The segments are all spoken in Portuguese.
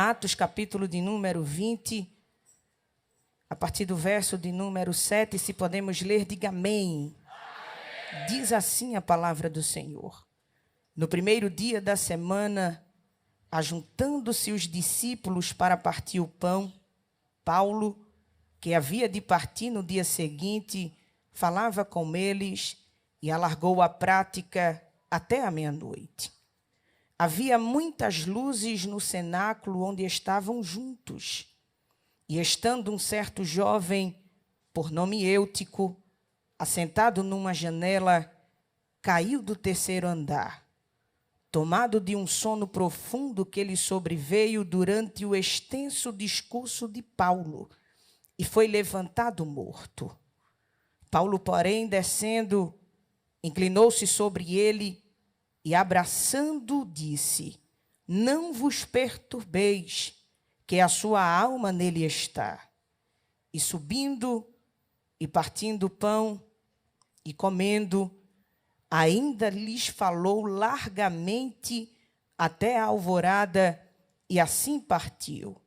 Atos, capítulo de número 20, a partir do verso de número 7, se podemos ler, diga amém. Amém. Diz assim a palavra do Senhor. No primeiro dia da semana, ajuntando-se os discípulos para partir o pão, Paulo, que havia de partir no dia seguinte, falava com eles e alargou a prática até a meia-noite. Havia muitas luzes no cenáculo onde estavam juntos. E estando um certo jovem, por nome Eutico, assentado numa janela, caiu do terceiro andar, tomado de um sono profundo que lhe sobreveio durante o extenso discurso de Paulo, e foi levantado morto. Paulo, porém, descendo, inclinou-se sobre ele e, abraçando-o, disse: não vos perturbeis, que a sua alma nele está. E subindo e partindo o pão e comendo, ainda lhes falou largamente até a alvorada, e assim partiu.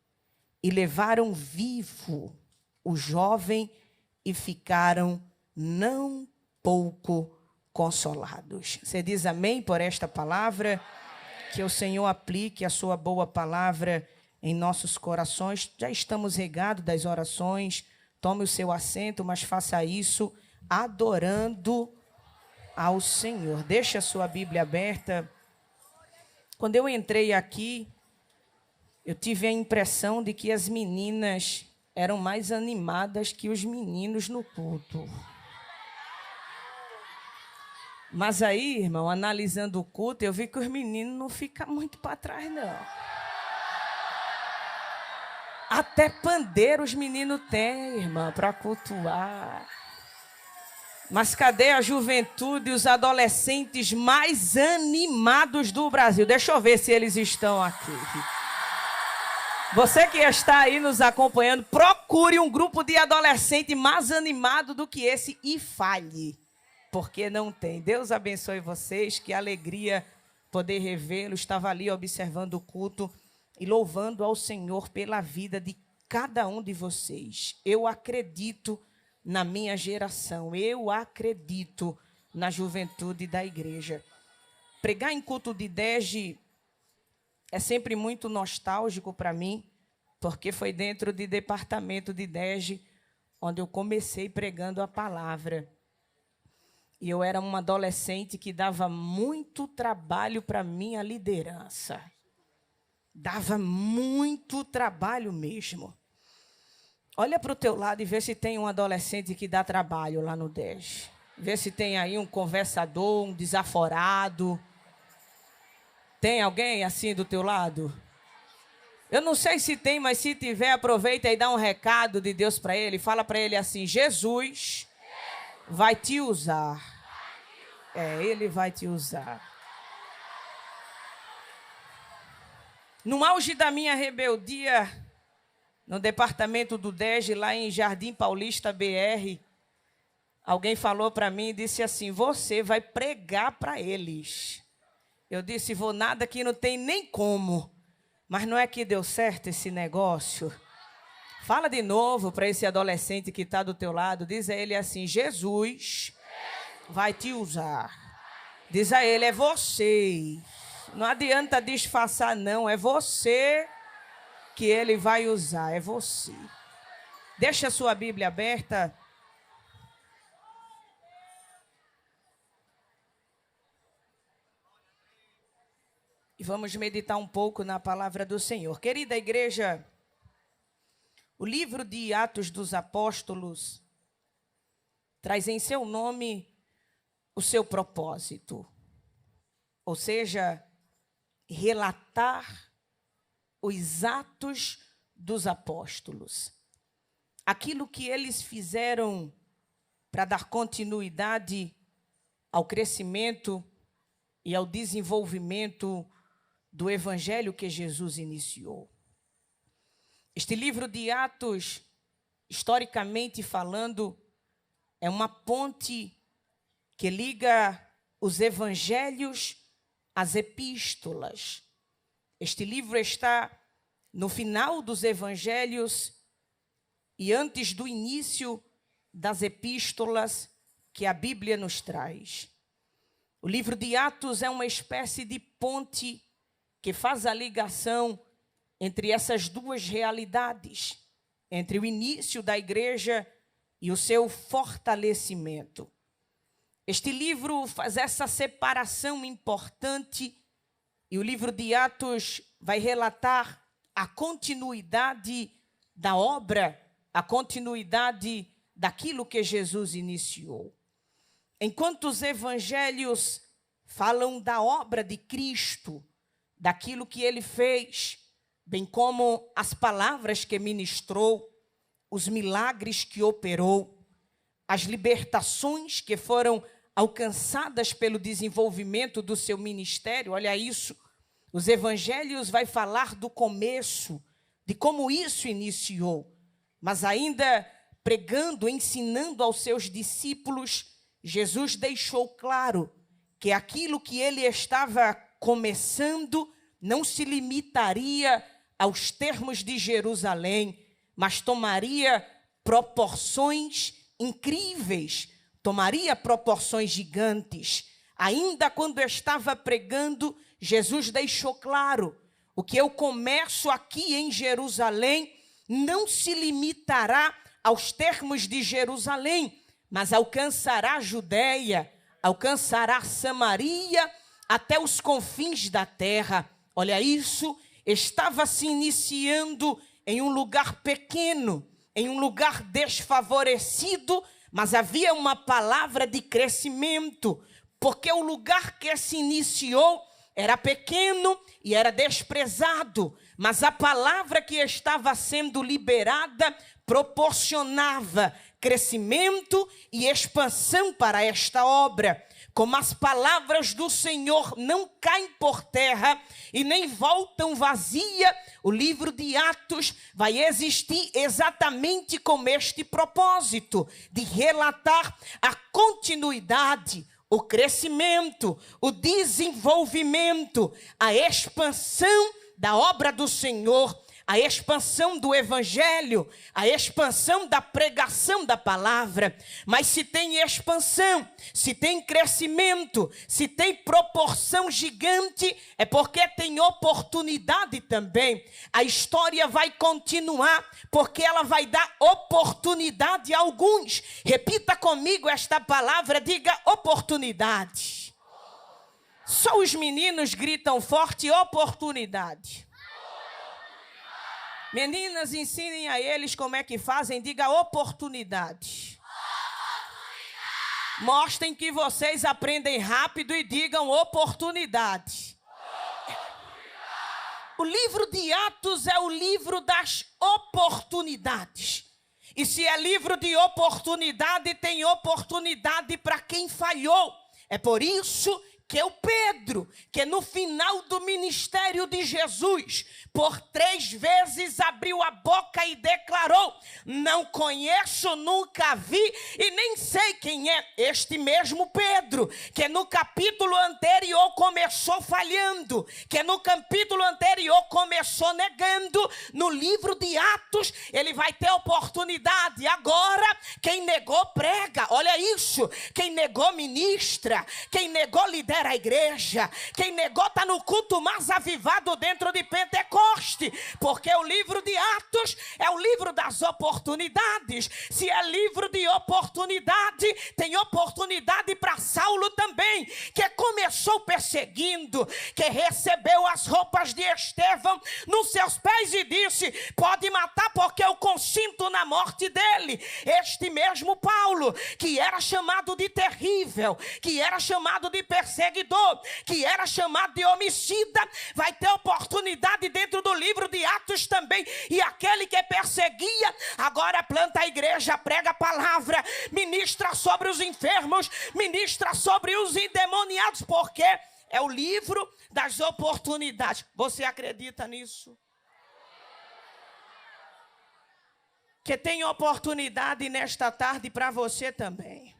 E levaram vivo o jovem e ficaram não pouco consolados. Você diz amém por esta palavra? Amém. Que o Senhor aplique a sua boa palavra em nossos corações. Já estamos regados das orações. Tome o seu assento, mas faça isso adorando ao Senhor. Deixe a sua Bíblia aberta. Quando eu entrei aqui, eu tive a impressão de que as meninas eram mais animadas que os meninos no culto. Mas aí, irmão, analisando o culto, eu vi que os meninos não ficam muito para trás, não. Até pandeiro os meninos têm, irmã, para cultuar. Mas cadê a juventude e os adolescentes mais animados do Brasil? Deixa eu ver se eles estão aqui. Você que está aí nos acompanhando, procure um grupo de adolescente mais animado do que esse e fale, porque não tem. Deus abençoe vocês, que alegria poder revê-lo. Estava ali observando o culto e louvando ao Senhor pela vida de cada um de vocês. Eu acredito na minha geração, eu acredito na juventude da igreja. Pregar em culto de DEG é sempre muito nostálgico para mim, porque foi dentro do departamento de DEG onde eu comecei pregando a palavra. E eu era uma adolescente que dava muito trabalho para minha liderança. Dava muito trabalho mesmo. Olha para o teu lado e vê se tem um adolescente que dá trabalho lá no DEG. Vê se tem aí um conversador, um desaforado. Tem alguém assim do teu lado? Eu não sei se tem, mas se tiver, aproveita e dá um recado de Deus para ele. Fala para ele assim: Jesus vai te usar. Ele vai te usar. No auge da minha rebeldia, no departamento do DEG, lá em Jardim Paulista, BR, alguém falou para mim e disse assim: você vai pregar para eles. Eu disse: vou nada, que não tem nem como. Mas não é que deu certo esse negócio? Fala de novo para esse adolescente que está do teu lado. Diz a ele assim: Jesus vai te usar. Diz a ele: é você. Não adianta disfarçar, não. É você que ele vai usar. É você. Deixa a sua Bíblia aberta. E vamos meditar um pouco na palavra do Senhor. Querida igreja, o livro de Atos dos Apóstolos traz em seu nome o seu propósito. Ou seja, relatar os atos dos apóstolos. Aquilo que eles fizeram para dar continuidade ao crescimento e ao desenvolvimento do evangelho que Jesus iniciou. Este livro de Atos, historicamente falando, é uma ponte que liga os evangelhos às epístolas. Este livro está no final dos evangelhos e antes do início das epístolas que a Bíblia nos traz. O livro de Atos é uma espécie de ponte que faz a ligação entre essas duas realidades, entre o início da igreja e o seu fortalecimento. Este livro faz essa separação importante e o livro de Atos vai relatar a continuidade da obra, a continuidade daquilo que Jesus iniciou. Enquanto os evangelhos falam da obra de Cristo, daquilo que ele fez, bem como as palavras que ministrou, os milagres que operou, as libertações que foram alcançadas pelo desenvolvimento do seu ministério, olha isso, os evangelhos vai falar do começo, de como isso iniciou, mas ainda pregando, ensinando aos seus discípulos, Jesus deixou claro que aquilo que ele estava começando não se limitaria aos termos de Jerusalém, mas tomaria proporções incríveis, tomaria proporções gigantes. Ainda quando estava pregando, Jesus deixou claro, o que eu começo aqui em Jerusalém não se limitará aos termos de Jerusalém, mas alcançará a Judeia, alcançará Samaria, até os confins da terra. Olha isso, estava se iniciando em um lugar pequeno, em um lugar desfavorecido, mas havia uma palavra de crescimento, porque o lugar que se iniciou era pequeno e era desprezado, mas a palavra que estava sendo liberada proporcionava crescimento e expansão para esta obra. Como as palavras do Senhor não caem por terra e nem voltam vazia, o livro de Atos vai existir exatamente com este propósito, de relatar a continuidade, o crescimento, o desenvolvimento, a expansão da obra do Senhor, a expansão do evangelho, a expansão da pregação da palavra. Mas se tem expansão, se tem crescimento, se tem proporção gigante, é porque tem oportunidade também. A história vai continuar, porque ela vai dar oportunidade a alguns. Repita comigo esta palavra, diga oportunidade. Só os meninos gritam forte, oportunidade. Meninas, ensinem a eles como é que fazem, diga oportunidade. Mostrem que vocês aprendem rápido e digam oportunidade. O livro de Atos é o livro das oportunidades. E se é livro de oportunidade, tem oportunidade para quem falhou. É por isso que o Pedro, que no final do ministério de Jesus, por 3 vezes abriu a boca e declarou: não conheço, nunca vi e nem sei quem é. Este mesmo Pedro, que no capítulo anterior começou falhando, que no capítulo anterior começou negando, no livro de Atos, ele vai ter oportunidade. Agora, quem negou prega, olha isso, quem negou ministra, quem negou lidera a igreja, quem negou está no culto mais avivado dentro de Pentecoste, porque o livro de Atos é o livro das oportunidades. Se é livro de oportunidade, tem oportunidade para Saulo também, que começou perseguindo, que recebeu as roupas de Estevão nos seus pés e disse: pode matar porque eu consinto na morte dele. Este mesmo Paulo, que era chamado de terrível, que era chamado de perseguidor, que era chamado de homicida, vai ter oportunidade dentro do livro de Atos também. E aquele que perseguia, agora planta a igreja, prega a palavra, ministra sobre os enfermos, ministra sobre os endemoniados, porque é o livro das oportunidades. Você acredita nisso? Que tem oportunidade nesta tarde para você também.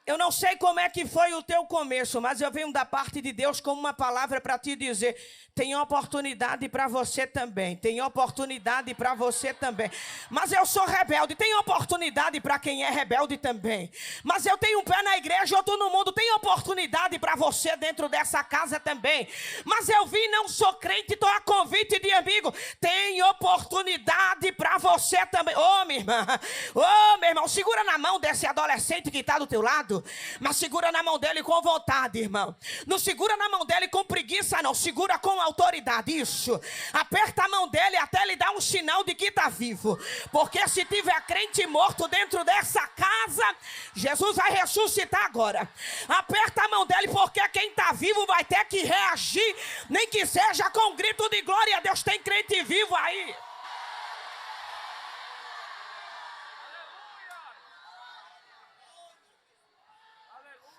Eu não sei como é que foi o teu começo, mas eu venho da parte de Deus com uma palavra para te dizer. Tem oportunidade para você também. Tem oportunidade para você também. Mas eu sou rebelde. Tem oportunidade para quem é rebelde também. Mas eu tenho um pé na igreja, outro no mundo. Tem oportunidade para você dentro dessa casa também. Mas eu vim, não sou crente, estou a convite de amigo. Tem oportunidade para você também. Ô, minha irmã. Ô, meu irmão, segura na mão desse adolescente que está do teu lado. Mas segura na mão dele com vontade, irmão. Não segura na mão dele com preguiça, não. Segura com autoridade, isso. Aperta a mão dele até ele dar um sinal de que está vivo. Porque se tiver crente morto dentro dessa casa, Jesus vai ressuscitar agora. Aperta a mão dele, porque quem está vivo vai ter que reagir, nem que seja com um grito de glória a Deus. Tem crente vivo aí.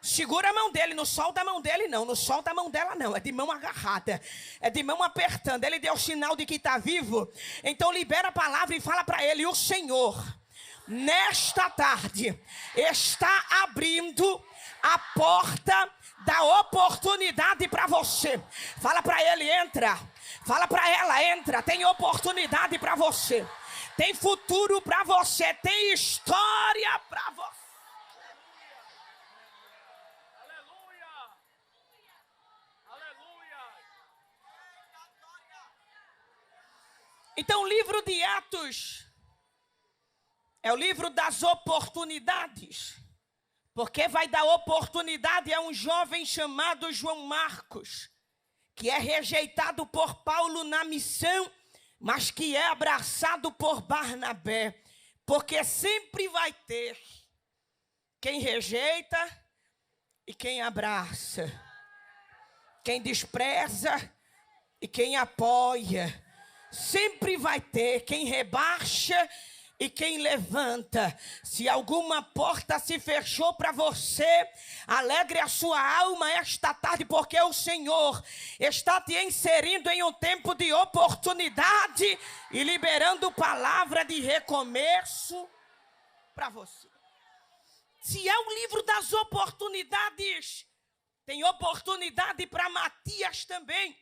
Segura a mão dele, não solta a mão dele não, não solta a mão dela não, é de mão agarrada, é de mão apertando. Ele deu sinal de que está vivo, então libera a palavra e fala para ele: o Senhor, nesta tarde, está abrindo a porta da oportunidade para você. Fala para ele: entra. Fala para ela: entra, tem oportunidade para você, tem futuro para você, tem história para você. Então, o livro de Atos é o livro das oportunidades, porque vai dar oportunidade a um jovem chamado João Marcos, que é rejeitado por Paulo na missão, mas que é abraçado por Barnabé, porque sempre vai ter quem rejeita e quem abraça, quem despreza e quem apoia. Sempre vai ter quem rebaixa e quem levanta. Se alguma porta se fechou para você, alegre a sua alma esta tarde, porque o Senhor está te inserindo em um tempo de oportunidade e liberando palavra de recomeço para você. Se é o livro das oportunidades, tem oportunidade para Matias também,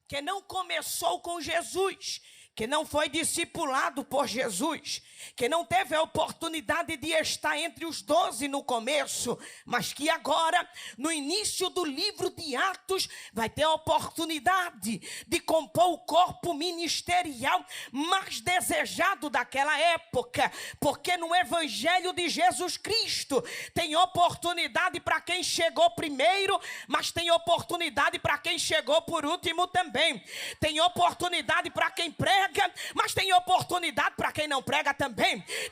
que não começou com Jesus, que não foi discipulado por Jesus, que não teve a oportunidade de estar entre os 12 no começo, mas que agora, no início do livro de Atos, vai ter a oportunidade de compor o corpo ministerial mais desejado daquela época, porque no Evangelho de Jesus Cristo tem oportunidade para quem chegou primeiro, mas tem oportunidade para quem chegou por último também. Tem oportunidade para quem prega, mas tem oportunidade para quem não prega também.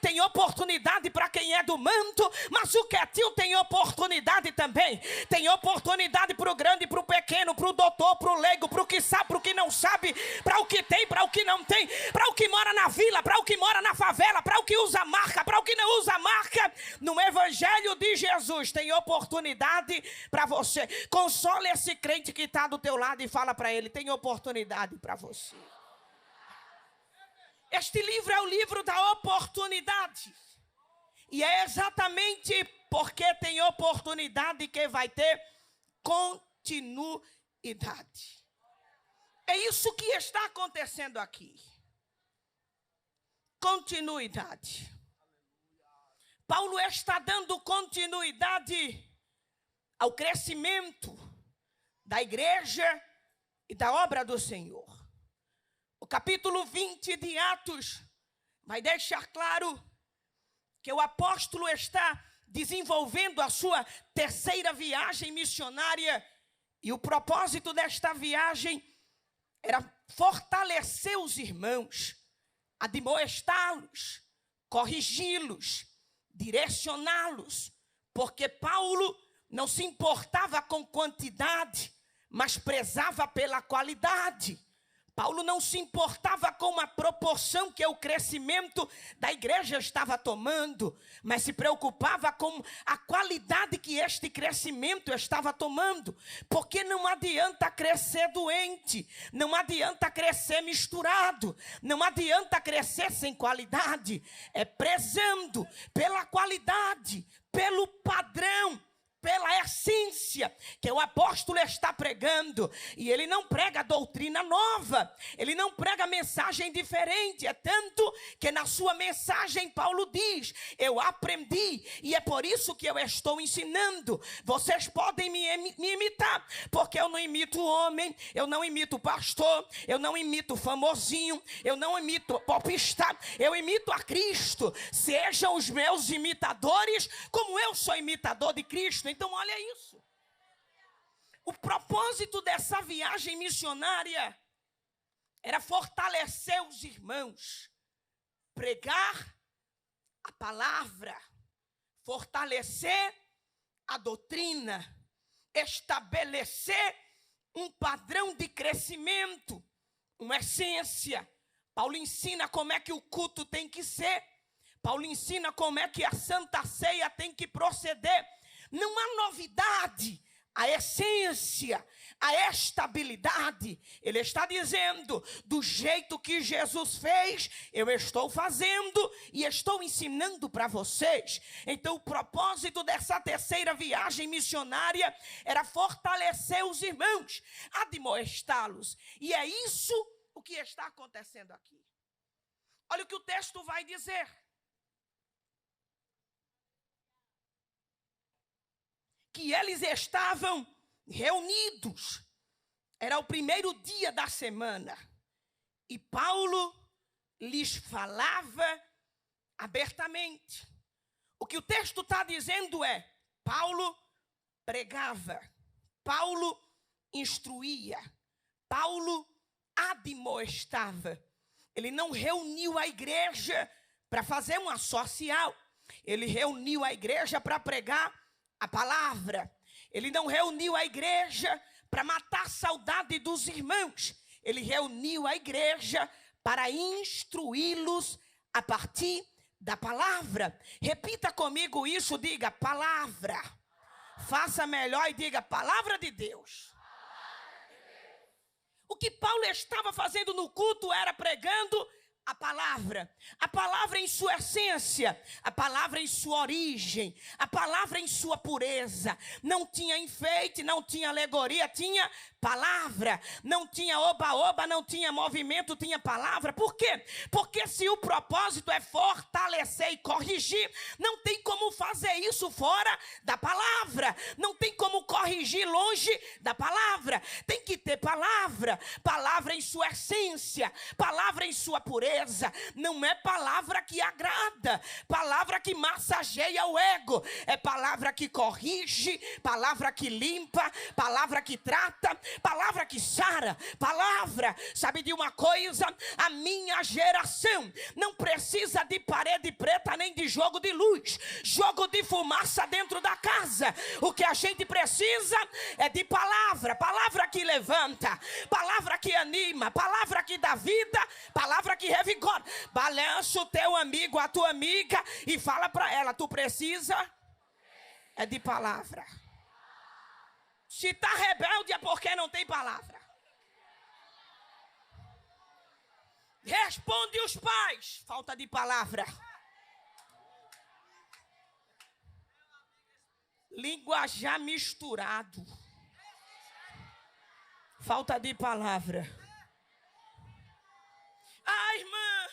Tem oportunidade para quem é do manto, mas o quietinho tem oportunidade também. Tem oportunidade para o grande, para o pequeno, para o doutor, para o leigo, para o que sabe, para o que não sabe, para o que tem, para o que não tem, para o que mora na vila, para o que mora na favela, para o que usa marca, para o que não usa marca. No Evangelho de Jesus tem oportunidade para você. Console esse crente que está do teu lado e fala para ele: tem oportunidade para você. Este livro é o livro da oportunidade. E é exatamente porque tem oportunidade que vai ter continuidade. É isso que está acontecendo aqui. Continuidade. Paulo está dando continuidade ao crescimento da igreja e da obra do Senhor. O capítulo 20 de Atos vai deixar claro que o apóstolo está desenvolvendo a sua terceira viagem missionária, e o propósito desta viagem era fortalecer os irmãos, admoestá-los, corrigi-los, direcioná-los, porque Paulo não se importava com quantidade, mas prezava pela qualidade. Paulo não se importava com a proporção que o crescimento da igreja estava tomando, mas se preocupava com a qualidade que este crescimento estava tomando, porque não adianta crescer doente, não adianta crescer misturado, não adianta crescer sem qualidade, é prezando pela qualidade, pelo padrão pela essência que o apóstolo está pregando. E ele não prega doutrina nova, ele não prega mensagem diferente. É tanto que na sua mensagem Paulo diz: eu aprendi e é por isso que eu estou ensinando. Vocês podem me imitar, porque eu não imito homem, eu não imito pastor, eu não imito famosinho, eu não imito popstar, eu imito a Cristo. Sejam os meus imitadores, como eu sou imitador de Cristo. Então olha isso. O propósito dessa viagem missionária era fortalecer os irmãos, pregar a palavra, fortalecer a doutrina, estabelecer um padrão de crescimento, uma essência. Paulo ensina como é que o culto tem que ser. Paulo ensina como é que a Santa Ceia tem que proceder. Não há novidade, a essência, a estabilidade. Ele está dizendo: do jeito que Jesus fez, eu estou fazendo e estou ensinando para vocês. Então o propósito dessa terceira viagem missionária era fortalecer os irmãos, admoestá-los. E é isso o que está acontecendo aqui. Olha o que o texto vai dizer. Que eles estavam reunidos. Era o primeiro dia da semana. E Paulo lhes falava abertamente. O que o texto está dizendo é: Paulo pregava, Paulo instruía, Paulo admoestava. Ele não reuniu a igreja para fazer uma social. Ele reuniu a igreja para pregar a palavra. Ele não reuniu a igreja para matar a saudade dos irmãos. Ele reuniu a igreja para instruí-los a partir da palavra. Repita comigo isso, diga: palavra. Faça melhor e diga: palavra de Deus. O que Paulo estava fazendo no culto era pregando a palavra em sua essência, a palavra em sua origem, a palavra em sua pureza. Não tinha enfeite, não tinha alegoria, tinha palavra. Não tinha oba-oba, não tinha movimento, tinha palavra. Por quê? Porque se o propósito é fortalecer e corrigir, não tem como fazer isso fora da palavra. Não tem como corrigir longe da palavra. Tem que ter palavra. Palavra em sua essência, palavra em sua pureza. Não é palavra que agrada, palavra que massageia o ego. É palavra que corrige, palavra que limpa, palavra que trata, palavra que sara. Palavra, sabe de uma coisa? A minha geração não precisa de parede preta nem de jogo de luz, jogo de fumaça dentro da casa. O que a gente precisa é de palavra. Palavra que levanta, palavra que anima, palavra que dá vida, palavra que revigora. Balança o teu amigo, a tua amiga, e fala para ela: tu precisa é de palavra. Se está rebelde é porque não tem palavra. Responde os pais: falta de palavra. Linguajar misturado, falta de palavra. Ah, irmã,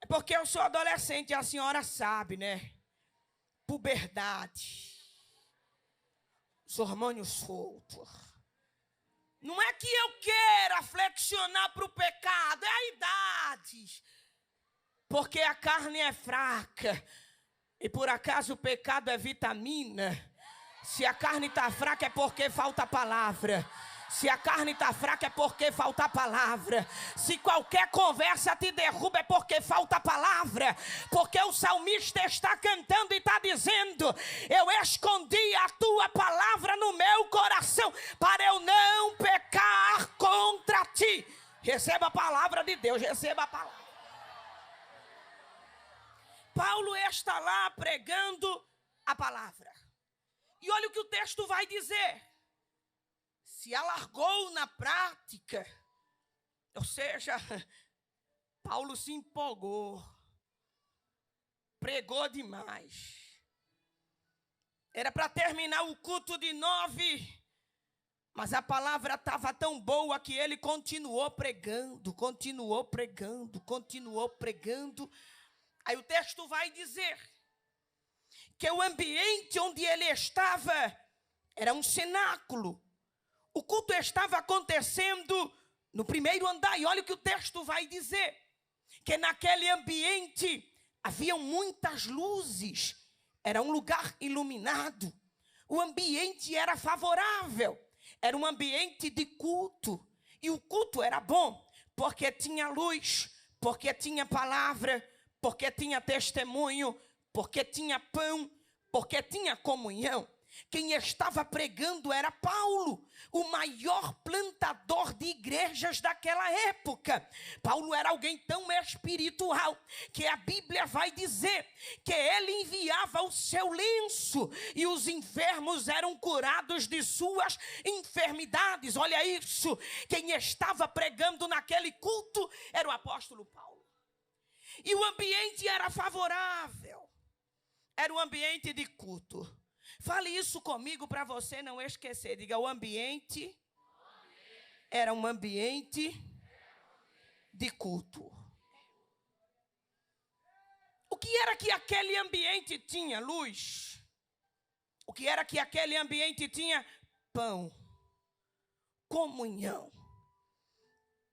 é porque eu sou adolescente, a senhora sabe, né? Puberdade, os hormônios soltos. Não é que eu queira flexionar para o pecado, é a idade. Porque a carne é fraca. E por acaso o pecado é vitamina. Se a carne está fraca é porque falta palavra. Se a carne está fraca é porque falta palavra. Se qualquer conversa te derruba é porque falta palavra. Porque o salmista está cantando e está dizendo: eu escondi a tua palavra no meu coração para eu não pecar contra ti. Receba a palavra de Deus, receba a palavra. Paulo está lá pregando a palavra. E olha o que o texto vai dizer. Se alargou na prática, ou seja, Paulo se empolgou, pregou demais. Era para terminar o culto de 9, mas a palavra estava tão boa que ele continuou pregando, continuou pregando, continuou pregando. Aí o texto vai dizer que o ambiente onde ele estava era um cenáculo. O culto estava acontecendo no primeiro andar. E olha o que o texto vai dizer, que naquele ambiente haviam muitas luzes. Era um lugar iluminado. O ambiente era favorável. Era um ambiente de culto. E o culto era bom, porque tinha luz, porque tinha palavra, porque tinha testemunho, porque tinha pão, porque tinha comunhão. Quem estava pregando era Paulo, o maior plantador de igrejas daquela época. Paulo era alguém tão espiritual que a Bíblia vai dizer que ele enviava o seu lenço e os enfermos eram curados de suas enfermidades. Olha isso, quem estava pregando naquele culto era o apóstolo Paulo. E o ambiente era favorável, era um ambiente de culto. Fale isso comigo para você não esquecer. Diga, o ambiente era um ambiente de culto. O que era que aquele ambiente tinha? Luz. O que era que aquele ambiente tinha? Pão, comunhão,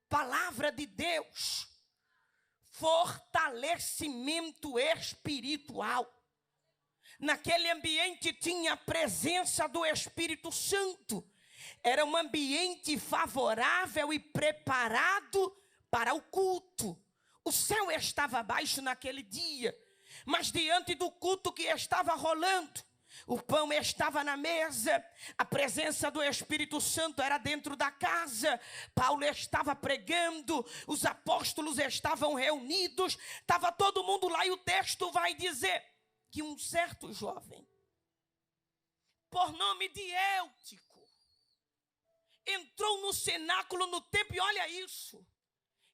palavra de Deus, fortalecimento espiritual. Naquele ambiente tinha a presença do Espírito Santo. Era um ambiente favorável e preparado para o culto. O céu estava baixo naquele dia, mas diante do culto que estava rolando, o pão estava na mesa, a presença do Espírito Santo era dentro da casa. Paulo estava pregando, os apóstolos estavam reunidos, estava todo mundo lá e o texto vai dizer que um certo jovem, por nome de Eutico, entrou no cenáculo no templo e olha isso.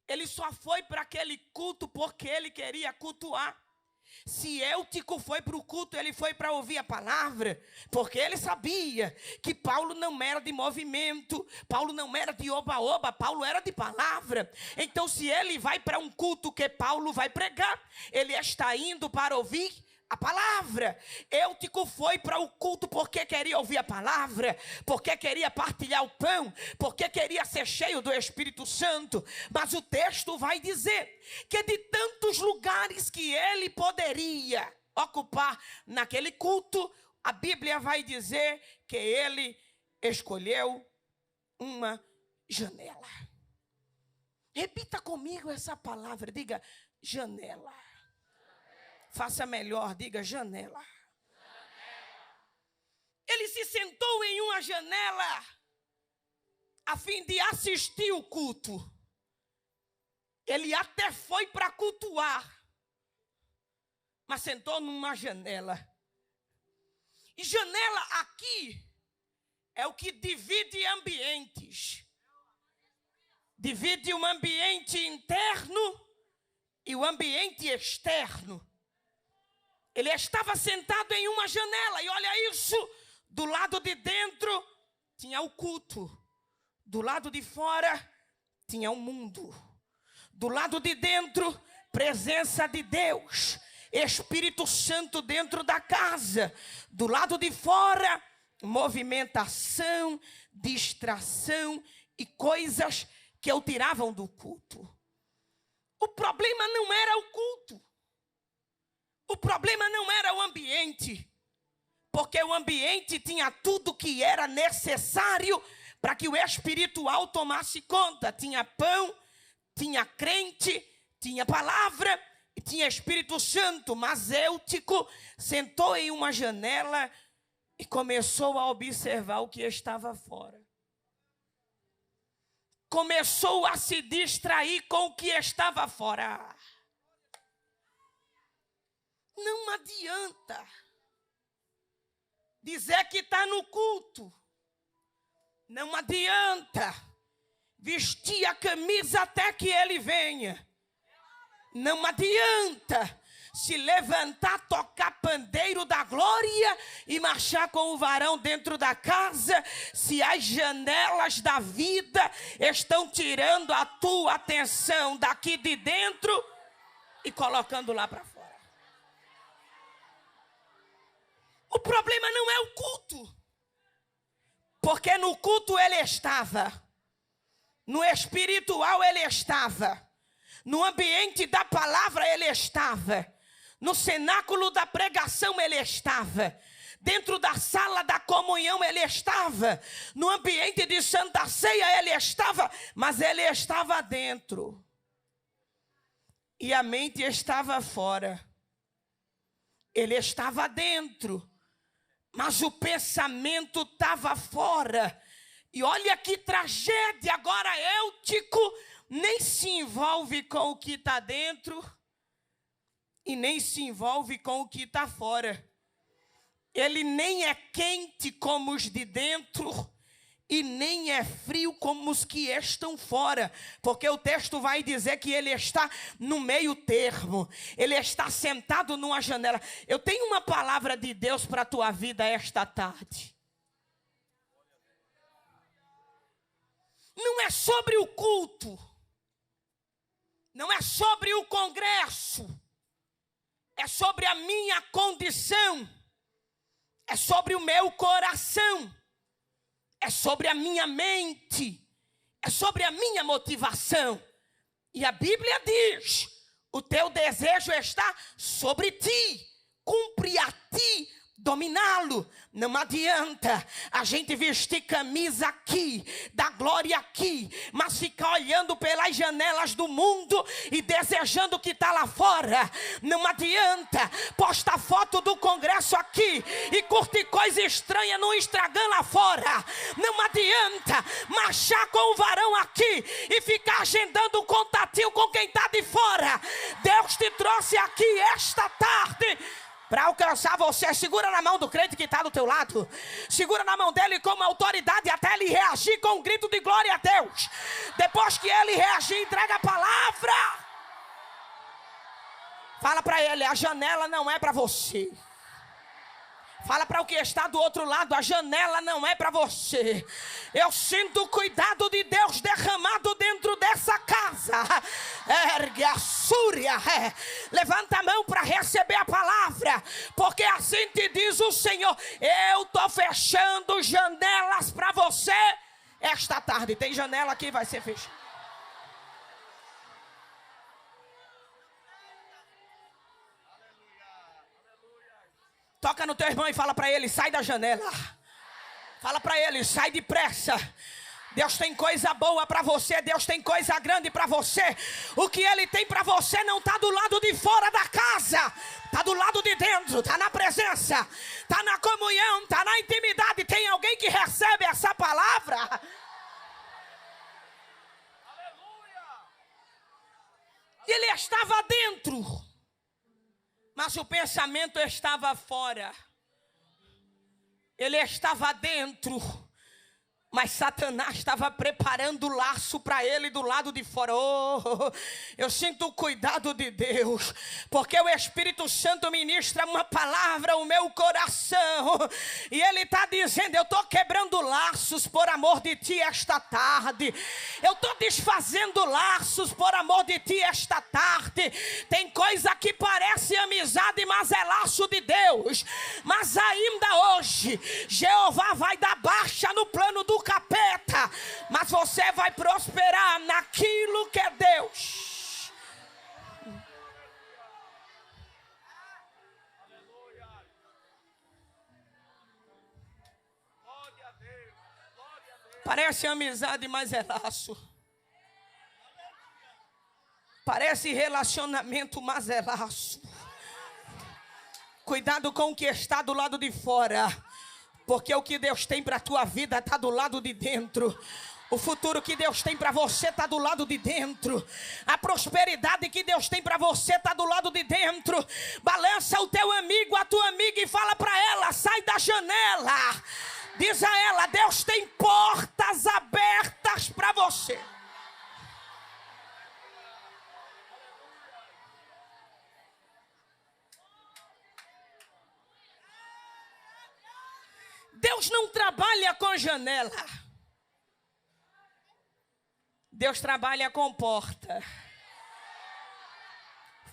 Ele só foi para aquele culto porque ele queria cultuar. Se Eutico foi para o culto, ele foi para ouvir a palavra, porque ele sabia que Paulo não era de movimento, Paulo não era de oba-oba, Paulo era de palavra. Então se ele vai para um culto que Paulo vai pregar, ele está indo para ouvir a palavra. Eutico foi para o culto porque queria ouvir a palavra, porque queria partilhar o pão, porque queria ser cheio do Espírito Santo. Mas o texto vai dizer que de tantos lugares que ele poderia ocupar naquele culto, a Bíblia vai dizer que ele escolheu uma janela. Repita comigo essa palavra, diga janela. Faça melhor, diga janela. Ele se sentou em uma janela a fim de assistir o culto. Ele até foi para cultuar, mas sentou numa janela. E janela aqui é o que divide ambientes. Divide um ambiente interno e o ambiente externo. Ele estava sentado em uma janela e olha isso, do lado de dentro tinha o culto, do lado de fora tinha o mundo. Do lado de dentro, presença de Deus, Espírito Santo dentro da casa. Do lado de fora, movimentação, distração e coisas que o tiravam do culto. O problema não era o culto. O problema não era o ambiente, porque o ambiente tinha tudo que era necessário para que o espiritual tomasse conta. Tinha pão, tinha crente, tinha palavra e tinha Espírito Santo. Mas Eutico sentou em uma janela e começou a observar o que estava fora. Começou a se distrair com o que estava fora. Não adianta dizer que está no culto. Não adianta vestir a camisa até que ele venha. Não adianta se levantar, tocar pandeiro da glória e marchar com o varão dentro da casa, se as janelas da vida estão tirando a tua atenção daqui de dentro e colocando lá para fora. O problema não é o culto, porque no culto ele estava, no espiritual ele estava, no ambiente da palavra ele estava, no cenáculo da pregação ele estava, dentro da sala da comunhão ele estava, no ambiente de santa ceia ele estava, mas ele estava dentro e a mente estava fora. Ele estava dentro, mas o pensamento estava fora. E olha que tragédia, agora Eutico nem se envolve com o que está dentro e nem se envolve com o que está fora. Ele nem é quente como os de dentro e nem é frio como os que estão fora, porque o texto vai dizer que ele está no meio termo, ele está sentado numa janela. Eu tenho uma palavra de Deus para a tua vida esta tarde. Não é sobre o culto, não é sobre o congresso, é sobre a minha condição, é sobre o meu coração, é sobre a minha mente, é sobre a minha motivação. E a Bíblia diz: o teu desejo está sobre ti, cumpre a ti dominá-lo. Não adianta a gente vestir camisa aqui, dar glória aqui, mas ficar olhando pelas janelas do mundo e desejando o que está lá fora. Não adianta postar foto do congresso aqui e curtir coisa estranha no Instagram lá fora. Não adianta marchar com o varão aqui e ficar agendando um contatinho com quem está de fora. Deus te trouxe aqui esta tarde para alcançar você. Segura na mão do crente que está do teu lado. Segura na mão dele como autoridade até ele reagir com um grito de glória a Deus. Depois que ele reagir, entrega a palavra. Fala para ele: a janela não é para você. Fala para o que está do outro lado: a janela não é para você. Eu sinto o cuidado de Deus derramado dentro dessa casa. Ergue a súria. Levanta a mão para receber a palavra, porque assim te diz o Senhor: eu estou fechando janelas para você esta tarde. Tem janela aqui, vai ser fechada. Toca no teu irmão e fala para ele: sai da janela. Fala para ele: sai depressa. Deus tem coisa boa para você, Deus tem coisa grande para você. O que Ele tem para você não está do lado de fora da casa, está do lado de dentro, está na presença, está na comunhão, está na intimidade. Tem alguém que recebe essa palavra? Ele estava dentro, mas o pensamento estava fora. Ele estava dentro, mas Satanás estava preparando o laço para ele do lado de fora. Oh, eu sinto o cuidado de Deus, porque o Espírito Santo ministra uma palavra ao meu coração, e Ele está dizendo: eu estou quebrando laços por amor de ti esta tarde. Eu estou desfazendo laços por amor de ti esta tarde. Tem coisa que parece amizade, mas é laço de Deus. Mas ainda hoje Jeová vai dar baixa no plano do capeta, mas você vai prosperar naquilo que é Deus. Parece amizade, mas é laço. Parece relacionamento, mas é laço. Cuidado com o que está do lado de fora, porque o que Deus tem para a tua vida está do lado de dentro. O futuro que Deus tem para você está do lado de dentro. A prosperidade que Deus tem para você está do lado de dentro. Balança o teu amigo, a tua amiga, e fala para ela: sai da janela. Diz a ela: Deus tem portas abertas para você. Deus não trabalha com janela. Deus trabalha com porta.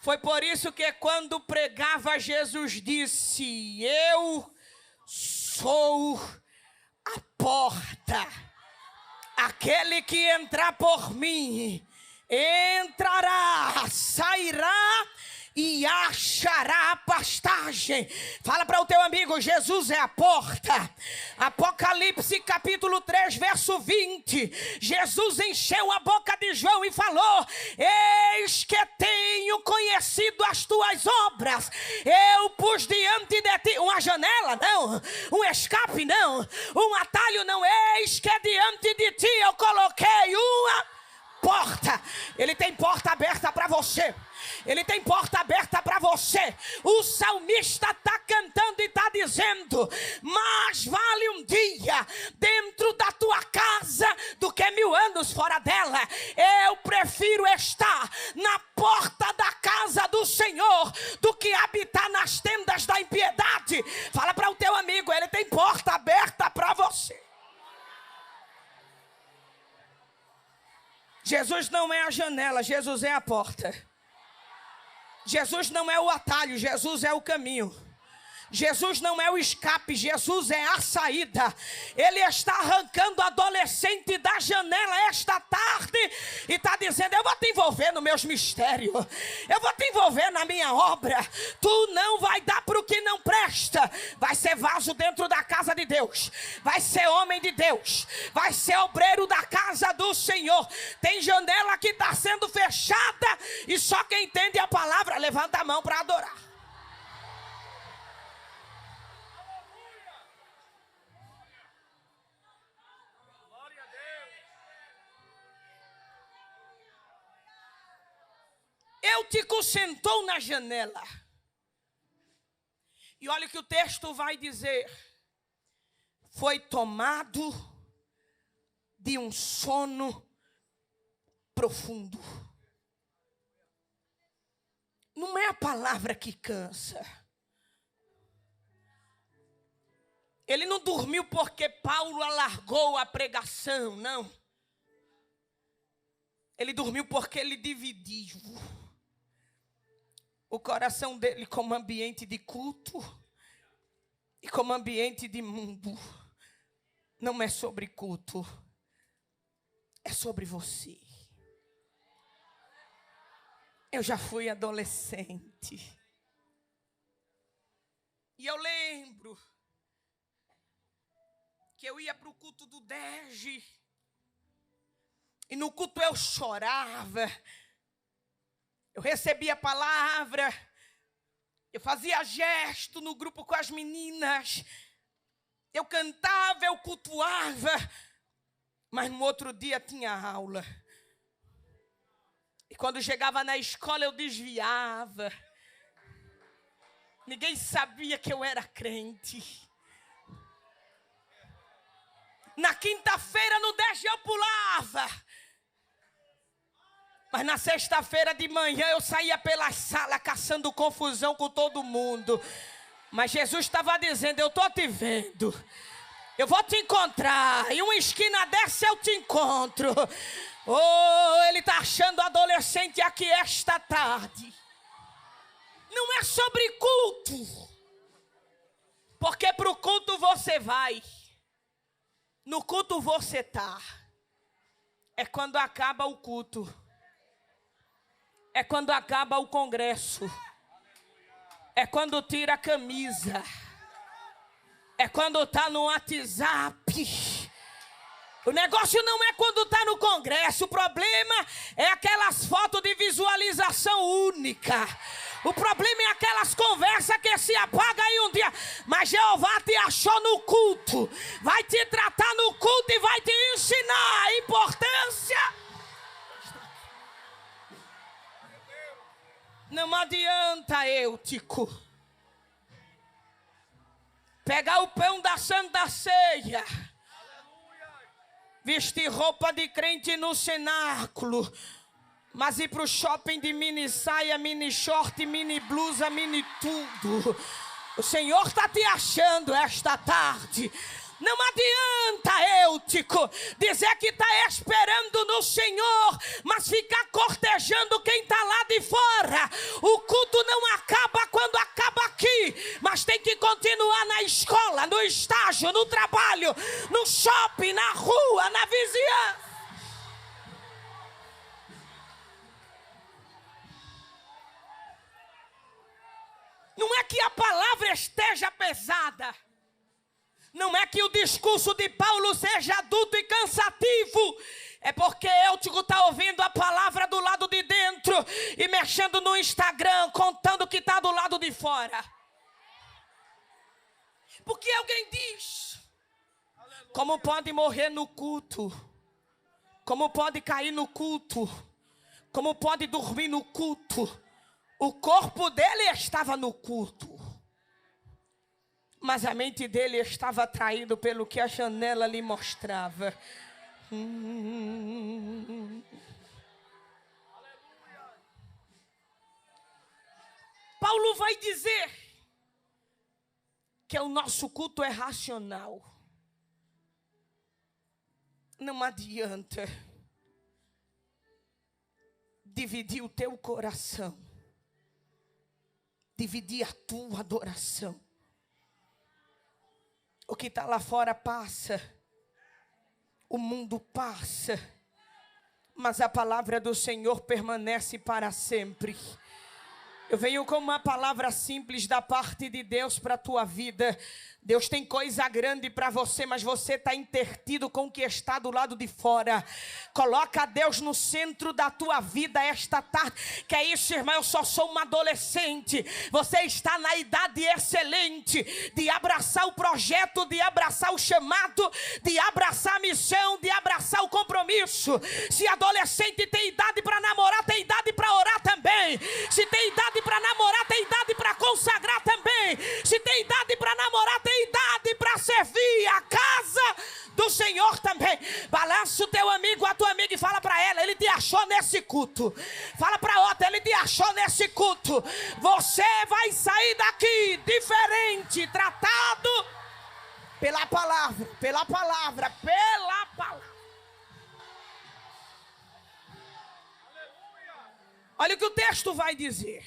Foi por isso que quando pregava, Jesus disse: eu sou a porta. Aquele que entrar por mim, entrará, sairá e achará pastagem. Fala para o teu amigo: Jesus é a porta. Apocalipse capítulo 3, verso 20. Jesus encheu a boca de João e falou: eis que tenho conhecido as tuas obras. Eu pus diante de ti uma janela, não. Um escape, não. Um atalho, não. Eis que diante de ti eu coloquei uma porta. Ele tem porta aberta para você. Ele tem porta aberta para você. O salmista está cantando e está dizendo: mais vale um dia dentro da tua casa do que 1000 anos fora dela. Eu prefiro estar na porta da casa do Senhor do que habitar nas tendas da impiedade. Fala para o teu amigo: ele tem porta aberta para você. Jesus não é a janela, Jesus é a porta. Jesus não é o atalho, Jesus é o caminho. Jesus não é o escape, Jesus é a saída. Ele está arrancando o adolescente da janela esta tarde e está dizendo: eu vou te envolver nos meus mistérios, eu vou te envolver na minha obra. Tu não vai dar para o que não presta. Vai ser vaso dentro da casa de Deus, vai ser homem de Deus, vai ser obreiro da casa do Senhor. Tem janela que está sendo fechada e só quem entende a palavra levanta a mão para adorar. Eutico sentou na janela. E olha o que o texto vai dizer: foi tomado de um sono profundo. Não é a palavra que cansa. Ele não dormiu porque Paulo alargou a pregação, não. Ele dormiu porque ele dividiu o coração dele como ambiente de culto e como ambiente de mundo. Não é sobre culto, é sobre você. Eu já fui adolescente e eu lembro que eu ia para o culto do Dege e no culto eu chorava. Eu recebia a palavra, eu fazia gesto no grupo com as meninas, eu cantava, eu cultuava, mas no outro dia tinha aula. E quando chegava na escola eu desviava. Ninguém sabia que eu era crente. Na quinta-feira no 10 eu pulava. Mas na sexta-feira de manhã eu saía pela sala caçando confusão com todo mundo. Mas Jesus estava dizendo: eu estou te vendo. Eu vou te encontrar. Em uma esquina dessa eu te encontro. Oh, ele está achando adolescente aqui esta tarde. Não é sobre culto. Porque para o culto você vai. No culto você está. É quando acaba o culto. É quando acaba o congresso. É quando tira a camisa. É quando está no WhatsApp. O negócio não é quando está no congresso. O problema é aquelas fotos de visualização única. O problema é aquelas conversas que se apagam em um dia. Mas Jeová te achou no culto. Vai te tratar no culto e vai te ensinar a importância. Não adianta, Eutico, pegar o pão da Santa Ceia, vestir roupa de crente no cenáculo, mas ir para o shopping de mini saia, mini short, mini blusa, mini tudo. O Senhor está te achando esta tarde. Não adianta, Eutico, dizer que está esperando no Senhor, mas ficar cortejando quem está lá de fora. O culto não acaba quando acaba aqui, mas tem que continuar na escola, no estágio, no trabalho, no shopping, na rua, na vizinhança. Não é que a palavra esteja pesada. Não é que o discurso de Paulo seja adulto e cansativo. É porque Eutico está ouvindo a palavra do lado de dentro e mexendo no Instagram, contando que está do lado de fora. Porque alguém diz: como pode morrer no culto? Como pode cair no culto? Como pode dormir no culto? O corpo dele estava no culto, mas a mente dele estava atraído pelo que a janela lhe mostrava. Paulo vai dizer que o nosso culto é racional. Não adianta dividir o teu coração, dividir a tua adoração. O que está lá fora passa, o mundo passa, mas a palavra do Senhor permanece para sempre. Eu venho com uma palavra simples da parte de Deus para a tua vida. Deus tem coisa grande para você, mas você está intertido com o que está do lado de fora. Coloca Deus no centro da tua vida esta tarde. Que é isso, irmão? Eu só sou uma adolescente. Você está na idade excelente de abraçar o projeto, de abraçar o chamado, de abraçar a missão, de abraçar o compromisso. Se adolescente tem idade para namorar, tem idade para orar também. Se tem idade para namorar, tem idade para consagrar também. Se tem idade para namorar, tem idade para servir a casa do Senhor também. Balança o teu amigo, a tua amiga e fala para ela: ele te achou nesse culto. Fala para outra: ele te achou nesse culto. Você vai sair daqui diferente, tratado pela palavra, pela palavra, pela palavra. Olha o que o texto vai dizer.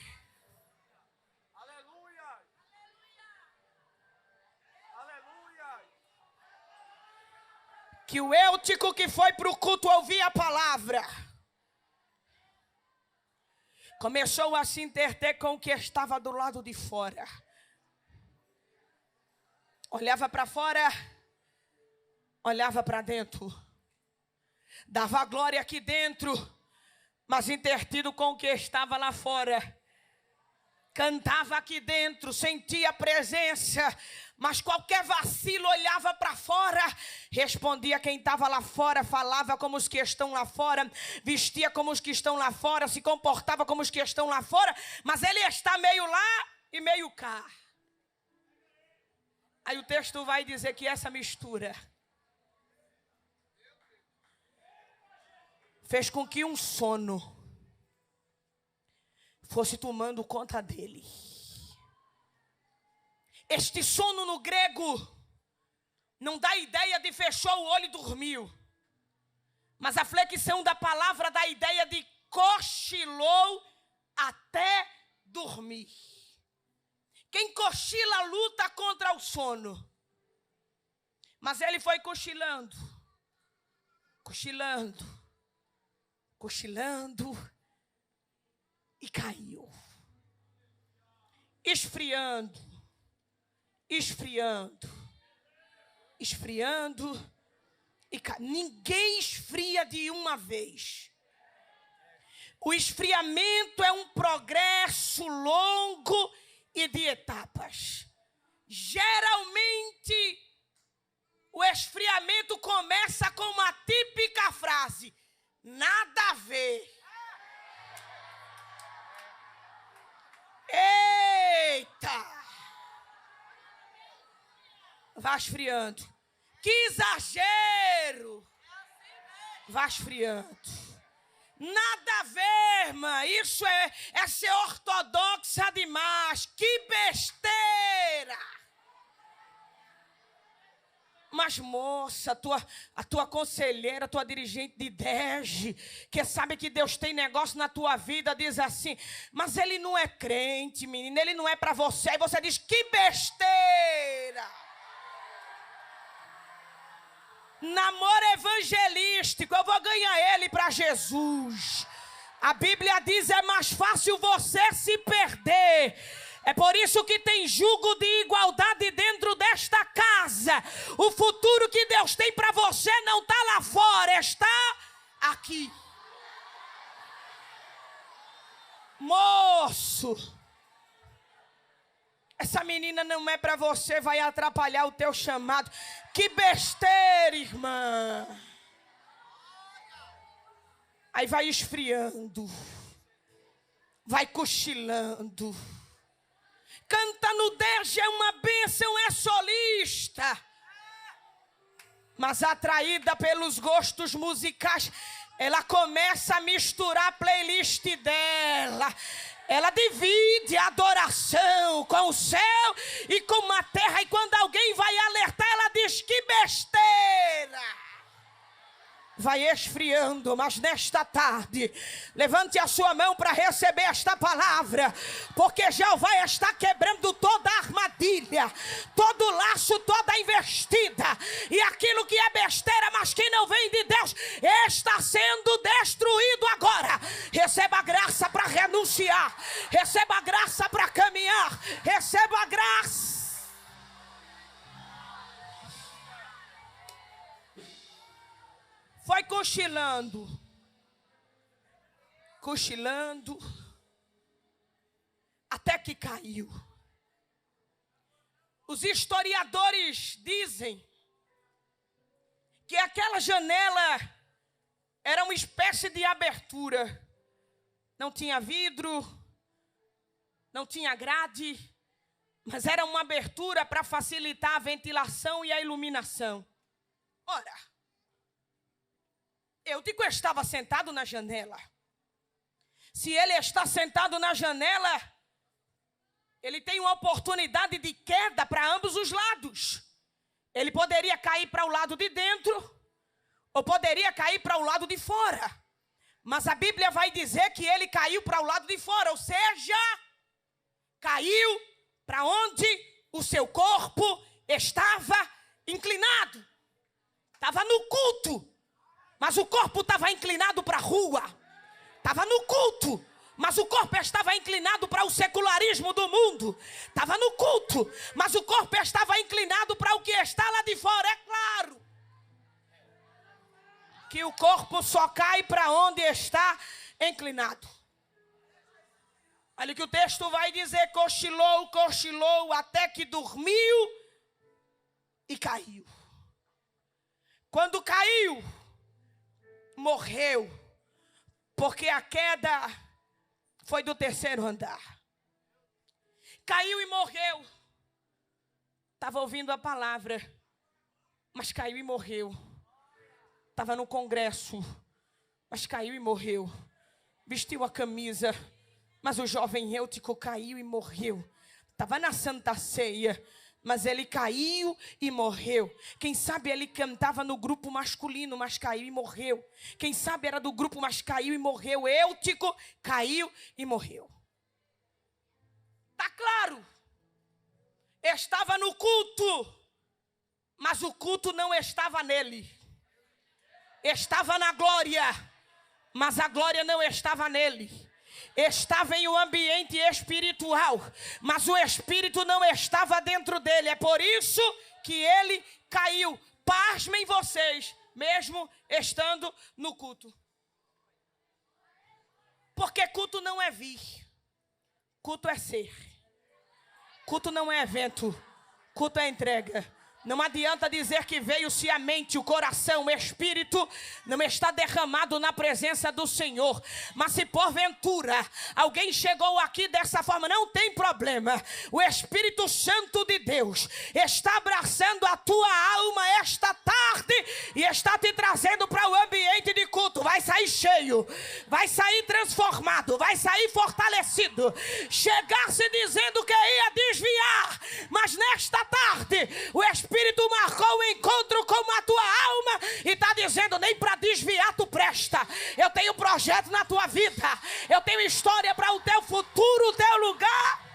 Que o Eutico que foi para o culto ouvir a palavra começou a se interter com o que estava do lado de fora. Olhava para fora, olhava para dentro. Dava glória aqui dentro, mas intertido com o que estava lá fora. Cantava aqui dentro, sentia a presença, mas qualquer vacilo olhava para fora, respondia quem estava lá fora, falava como os que estão lá fora, vestia como os que estão lá fora, se comportava como os que estão lá fora, mas ele está meio lá e meio cá. Aí o texto vai dizer que essa mistura fez com que um sono fosse tomando conta dele. Este sono no grego não dá ideia de fechou o olho e dormiu, mas a flexão da palavra dá a ideia de cochilou até dormir. Quem cochila luta contra o sono, mas ele foi cochilando, cochilando, cochilando e caiu, esfriando, esfriando, esfriando e caiu. Ninguém esfria de uma vez. O esfriamento é um progresso longo e de etapas. Geralmente, o esfriamento começa com uma típica frase: nada a ver. Eita! Vai esfriando. Que exagero! Vai esfriando. Nada a ver, irmã. Isso é ser ortodoxa demais. Que besteira! Mas moça, a tua conselheira, a tua dirigente de DEG, que sabe que Deus tem negócio na tua vida, diz assim, mas ele não é crente, menina, ele não é para você. Aí você diz, que besteira. Namoro evangelístico, eu vou ganhar ele para Jesus. A Bíblia diz, é mais fácil você se perder. É por isso que tem jugo de igualdade dentro desta casa. O futuro que Deus tem para você não está lá fora, está aqui. Moço, essa menina não é para você, vai atrapalhar o teu chamado. Que besteira, irmã. Aí vai esfriando, vai cochilando. Canta no DEG, é uma bênção, é solista. Mas atraída pelos gostos musicais, ela começa a misturar a playlist dela. Ela divide a adoração com o céu e com a terra. E quando alguém vai alertar, ela diz, que besteira. Vai esfriando, mas nesta tarde, levante a sua mão para receber esta palavra, porque Jeová está quebrando toda a armadilha, todo o laço, toda a investida, e aquilo que é besteira, mas que não vem de Deus, está sendo destruído agora. Receba a graça para renunciar, receba a graça para caminhar, receba a graça. Foi cochilando, até que caiu. Os historiadores dizem que aquela janela era uma espécie de abertura. Não tinha vidro, não tinha grade, mas era uma abertura para facilitar a ventilação e a iluminação. Ora, Eutico estava sentado na janela. Se ele está sentado na janela, ele tem uma oportunidade de queda para ambos os lados. Ele poderia cair para o lado de dentro, ou poderia cair para o lado de fora. Mas a Bíblia vai dizer que ele caiu para o lado de fora, ou seja, caiu para onde o seu corpo estava inclinado. Estava no culto. Mas o corpo estava inclinado para a rua. Estava no culto. Mas o corpo estava inclinado para o secularismo do mundo. Estava no culto. Mas o corpo estava inclinado para o que está lá de fora. É claro que o corpo só cai para onde está inclinado. Olha o que o texto vai dizer. Cochilou, até que dormiu e caiu. Quando caiu, morreu, porque a queda foi do terceiro andar. Caiu e morreu. Estava ouvindo a palavra, mas caiu e morreu. Estava no congresso, mas caiu e morreu. Vestiu a camisa, mas o jovem Eutico caiu e morreu. Estava na Santa Ceia, mas ele caiu e morreu. Quem sabe ele cantava no grupo masculino, mas caiu e morreu. Quem sabe era do grupo, mas caiu e morreu. Eutico caiu e morreu. Tá claro. Estava no culto, mas o culto não estava nele. Estava na glória, mas a glória não estava nele. Estava em um ambiente espiritual, mas o espírito não estava dentro dele. É por isso que ele caiu. Pasmem vocês, mesmo estando no culto. Porque culto não é vir, culto é ser. Culto não é evento, culto é entrega. Não adianta dizer que veio se a mente, o coração, o espírito não está derramado na presença do Senhor. Mas se porventura alguém chegou aqui dessa forma, não tem problema. O Espírito Santo de Deus está abraçando a tua alma esta tarde e está te trazendo para o ambiente de culto. Vai sair cheio, vai sair transformado, vai sair fortalecido. Chegasse dizendo que ia desviar, mas nesta tarde o Espírito marcou o encontro com tenho projeto na tua vida. Eu tenho história para o teu futuro, o teu lugar.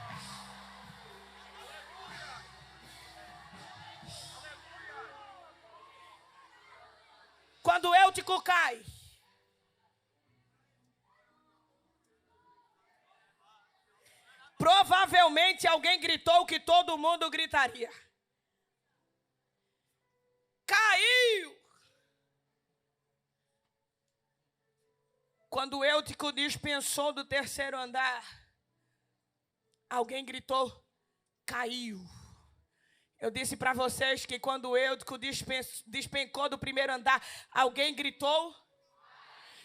Quando o Eutico cai, provavelmente alguém gritou que todo mundo gritaria. Caiu! Quando o Eutico dispensou do terceiro andar, alguém gritou, caiu. Eu disse para vocês que quando o Eutico despencou do primeiro andar, alguém gritou?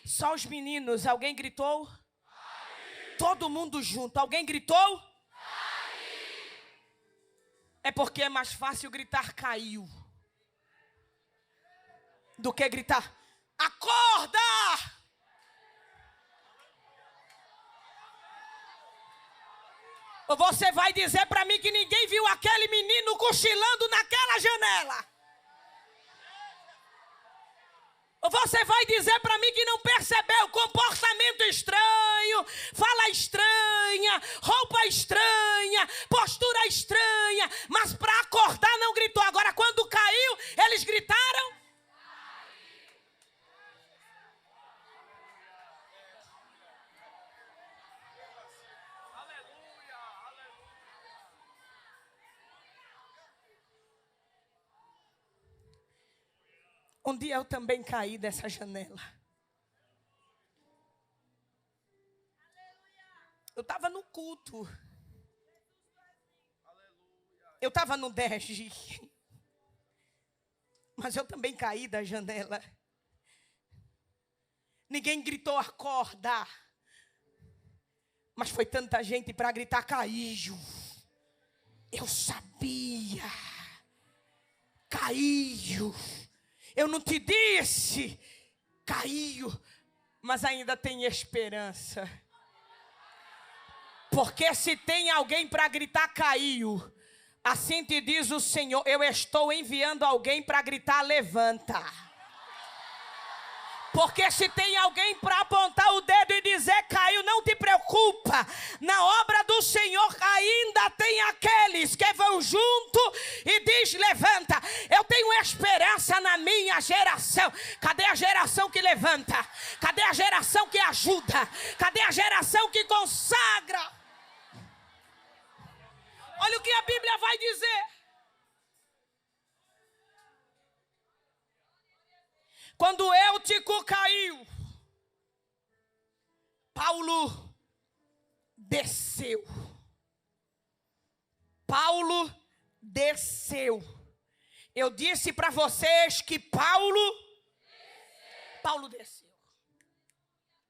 Só os meninos, alguém gritou? Caiu. Todo mundo junto, alguém gritou? Caiu. É porque é mais fácil gritar caiu do que gritar acorda! Ou você vai dizer para mim que ninguém viu aquele menino cochilando naquela janela? Ou você vai dizer para mim que não percebeu comportamento estranho, fala estranha, roupa estranha, postura estranha, mas para acordar não gritou. Agora quando caiu, eles gritaram? Um dia eu também caí dessa janela. Eu estava no culto. Eu estava no 10. Mas eu também caí da janela. Ninguém gritou acorda. Mas foi tanta gente para gritar caiu. Eu sabia. Caiu. Eu não te disse, caiu, mas ainda tem esperança. Porque se tem alguém para gritar caiu, assim te diz o Senhor, eu estou enviando alguém para gritar levanta. Porque se tem alguém para apontar o dedo e dizer caiu, não te preocupa. Na obra do Senhor ainda tem aqueles que vão junto e diz levanta. Eu tenho esperança na minha geração. Cadê a geração que levanta? Cadê a geração que ajuda? Cadê a geração que consagra? Olha o que a Bíblia vai dizer. Quando Eutico caiu, Paulo desceu. Paulo desceu. Eu disse para vocês que Paulo desceu.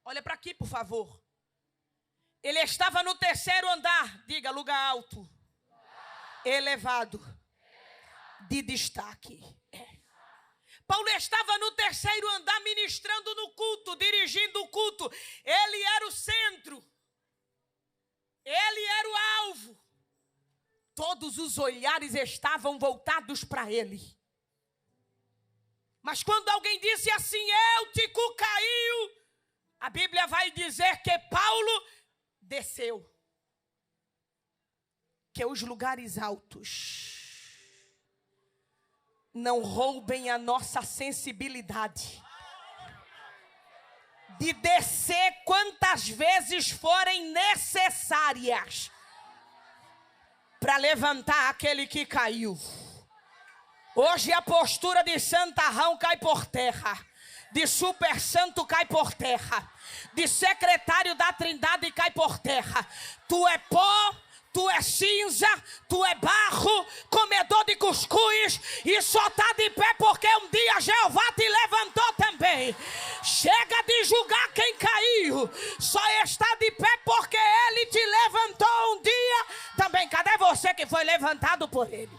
Olha para aqui, por favor. Ele estava no terceiro andar. Diga, lugar alto. Elevado. De destaque. Paulo estava no terceiro andar ministrando no culto, dirigindo o culto. Ele era o centro. Ele era o alvo. Todos os olhares estavam voltados para ele. Mas quando alguém disse assim, Eutico caiu, a Bíblia vai dizer que Paulo desceu. Que os lugares altos não roubem a nossa sensibilidade de descer quantas vezes forem necessárias para levantar aquele que caiu. Hoje a postura de santarrão cai por terra, de super santo cai por terra, de secretário da Trindade cai por terra. Tu é pó, tu é cinza, tu é barro, comedor de cuscuz, e só está de pé porque um dia Jeová te levantou também. Chega de julgar quem caiu, só está de pé porque Ele te levantou um dia também. Cadê você que foi levantado por Ele?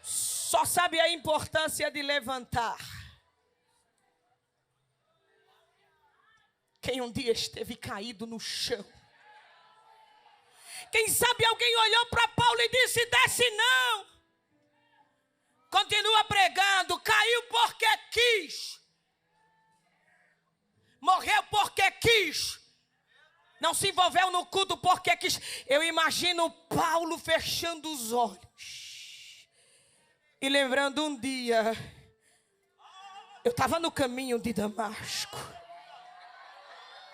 Só sabe a importância de levantar quem um dia esteve caído no chão. Quem sabe alguém olhou para Paulo e disse, desce não. Continua pregando. Caiu porque quis. Morreu porque quis. Não se envolveu no culto porque quis. Eu imagino Paulo fechando os olhos e lembrando um dia. Eu estava no caminho de Damasco,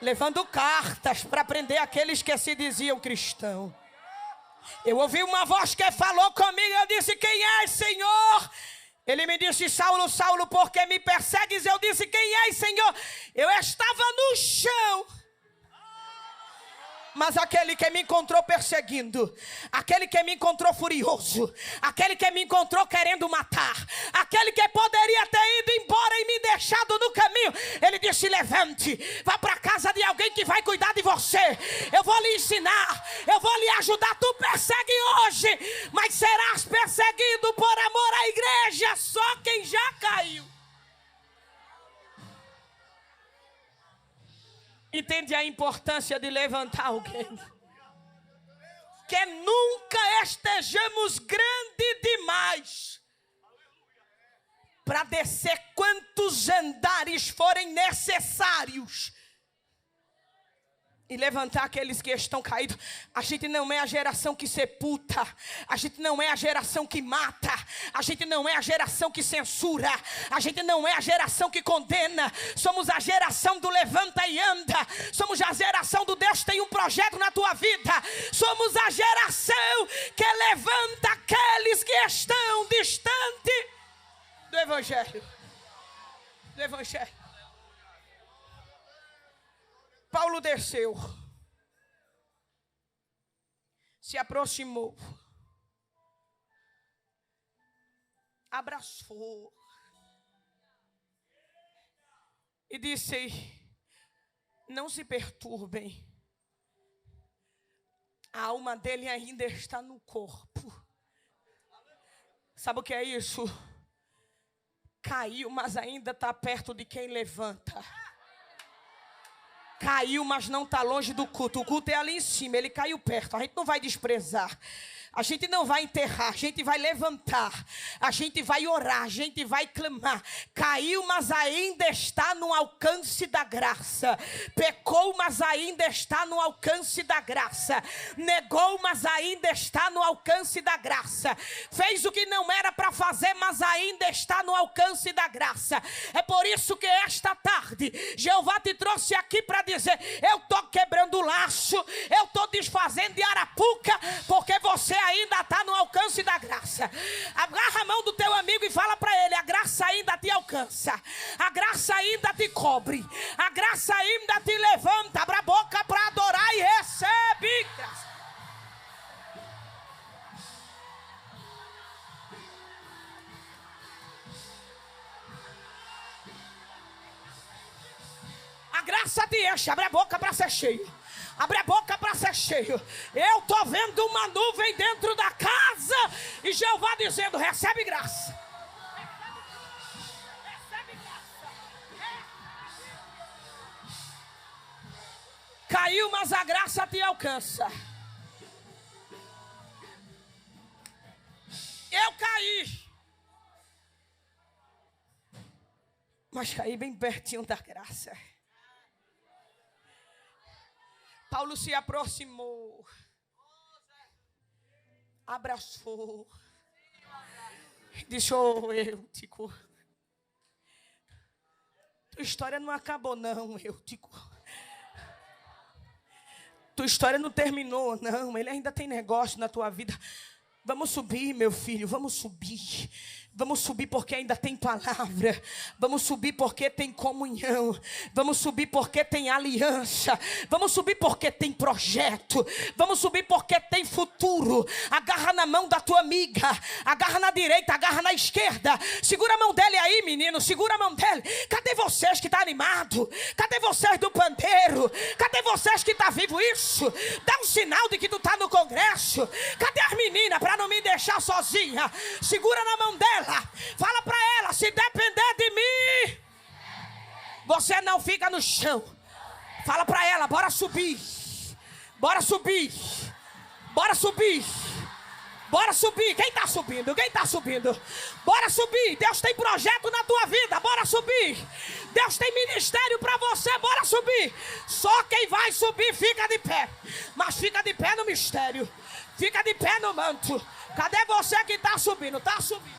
levando cartas para prender aqueles que se diziam cristãos. Eu ouvi uma voz que falou comigo. Eu disse: quem és, Senhor? Ele me disse: Saulo, Saulo, por que me persegues? Eu disse: quem és, Senhor? Eu estava no chão. Mas aquele que me encontrou perseguindo, aquele que me encontrou furioso, aquele que me encontrou querendo matar, aquele que poderia ter ido embora e me deixado no caminho, ele disse: levante, vá para casa de alguém que vai cuidar de você. Eu vou lhe ensinar, eu vou lhe ajudar. Tu persegue hoje, mas serás perseguido por amor à igreja. Só quem já caiu entende a importância de levantar alguém. Que nunca estejamos grande demais para descer quantos andares forem necessários e levantar aqueles que estão caídos. A gente não é a geração que sepulta. A gente não é a geração que mata. A gente não é a geração que censura. A gente não é a geração que condena. Somos a geração do levanta e anda. Somos a geração do Deus tem um projeto na tua vida. Somos a geração que levanta aqueles que estão distantes do Evangelho. Do Evangelho. Paulo desceu, se aproximou, abraçou e disse: não se perturbem, a alma dele ainda está no corpo. Sabe o que é isso? Caiu, mas ainda está perto de quem levanta. Caiu, mas não está longe do culto. O culto é ali em cima, ele caiu perto. A gente não vai desprezar. A gente não vai enterrar, a gente vai levantar, a gente vai orar, a gente vai clamar. Caiu, mas ainda está no alcance da graça. Pecou, mas ainda está no alcance da graça. Negou, mas ainda está no alcance da graça. Fez o que não era para fazer, mas ainda está no alcance da graça. É por isso que esta tarde Jeová te trouxe aqui para dizer: eu estou quebrando o laço, eu estou desfazendo de arapuca, porque você ainda está no alcance da graça. Agarra a mão do teu amigo e fala para ele: a graça ainda te alcança, a graça ainda te cobre, a graça ainda te levanta. Abra a boca para adorar e recebe graça. A graça te enche. Abre a boca para ser cheio. Abre a boca para ser cheio. Eu estou vendo uma nuvem dentro da casa e Jeová dizendo: recebe graça. Recebe graça. Caiu, mas a graça te alcança. Eu caí, mas caí bem pertinho da graça. Paulo se aproximou, abraçou, disse: oh, Eutico, tua história não acabou não, Eutico. Tua história não terminou não, ele ainda tem negócio na tua vida. Vamos subir, meu filho, vamos subir. Vamos subir porque ainda tem palavra. Vamos subir porque tem comunhão. Vamos subir porque tem aliança. Vamos subir porque tem projeto. Vamos subir porque tem futuro. Agarra na mão da tua amiga. Agarra na direita, agarra na esquerda. Segura a mão dele aí, menino. Segura a mão dele. Cadê vocês que estão animados? Cadê vocês do pandeiro? Cadê vocês que estão vivos? Isso. Dá um sinal de que tu está no congresso. Cadê as meninas para não me deixar sozinha? Segura na mão dela. Fala para ela: se depender de mim, você não fica no chão. Fala para ela: bora subir. Bora subir. Bora subir. Bora subir. Quem está subindo? Quem está subindo? Bora subir. Deus tem projeto na tua vida. Bora subir. Deus tem ministério para você. Bora subir. Só quem vai subir fica de pé. Mas fica de pé no mistério. Fica de pé no manto. Cadê você que está subindo? Está subindo.